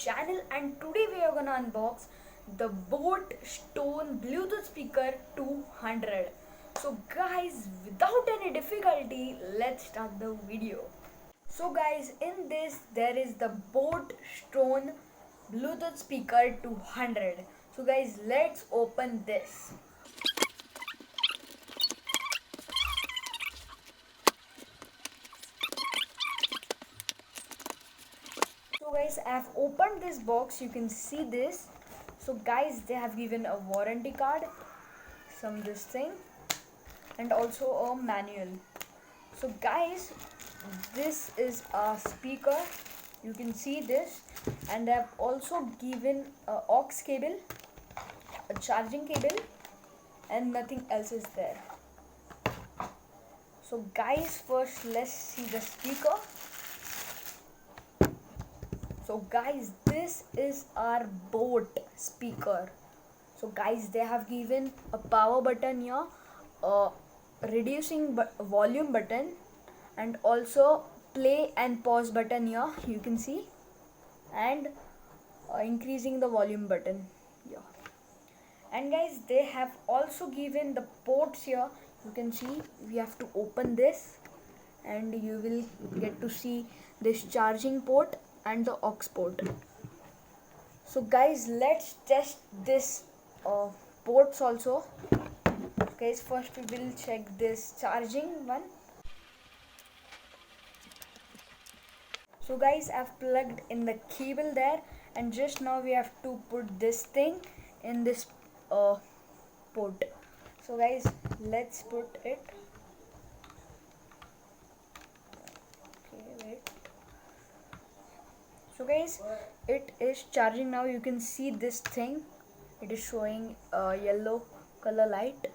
channel, and today we are gonna unbox the Boat Stone Bluetooth speaker 200. So guys, without any difficulty, let's start the video. So guys, in this there is the Boat Stone Bluetooth speaker 200. So guys, let's open this. So guys, I have opened this box. You can see this. So guys, they have given a warranty card, some this thing, and also a manual. So guys, this is a speaker. You can see this, and they have also given a aux cable, a charging cable, and nothing else is there. So guys, first let's see the speaker. So guys, this is our Boat speaker. So guys, they have given a power button here, a reducing volume button, and also play and pause button here, you can see, and increasing the volume button here. And guys, they have also given the ports here. You can see we have to open this, and you will get to see this charging port and the aux port. So guys, let's test this ports also. Guys, first we will check this charging one. So guys, I've plugged in the cable there, and just now we have to put this thing in this port. So guys, let's put it. Okay, wait. So guys, it is charging now. You can see this thing, it is showing a yellow color light.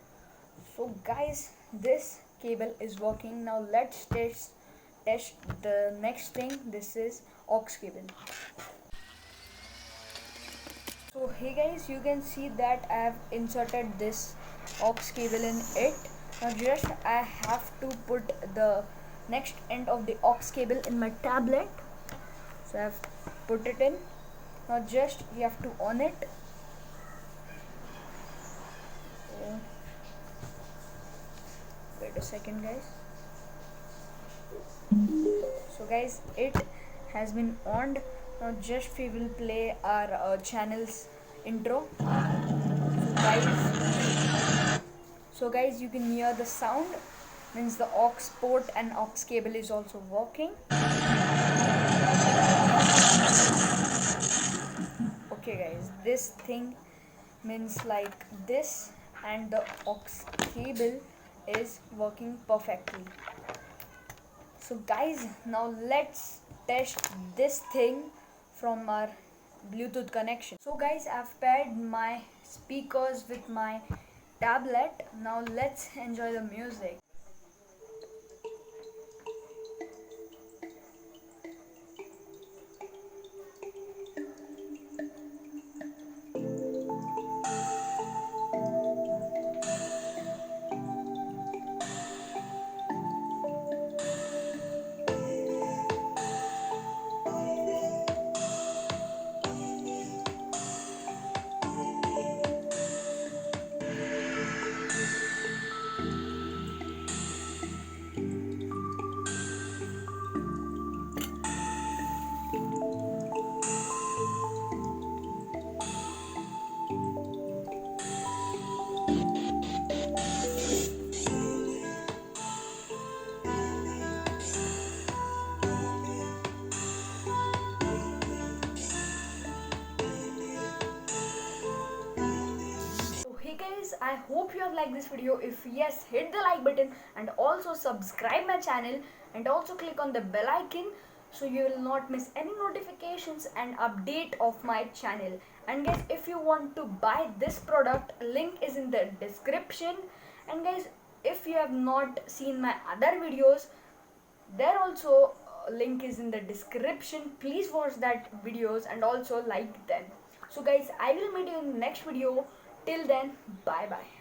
So guys, this cable is working. Now let's test the next thing. This is aux cable. So hey guys, you can see that I have inserted this aux cable in it. Now just I have to put the next end of the aux cable in my tablet. So I have put it in. Now just you have to on it. Wait a second guys. So guys, it has been on. Now just we will play our channel's intro. So guys, you can hear the sound, means the aux port and aux cable is also working. Okay guys, this thing means like this, and the aux cable is working perfectly. So guys, now let's test this thing from our Bluetooth connection. So guys, I've paired my speakers with my tablet. Now let's enjoy the music. Guys, I hope you have liked this video. If yes, hit the like button and also subscribe my channel, and also click on the bell icon so you will not miss any notifications and update of my channel. And guys, if you want to buy this product, link is in the description. And guys, if you have not seen my other videos, there also link is in the description. Please watch that videos and also like them. So guys, I will meet you in the next video. Till then, bye bye.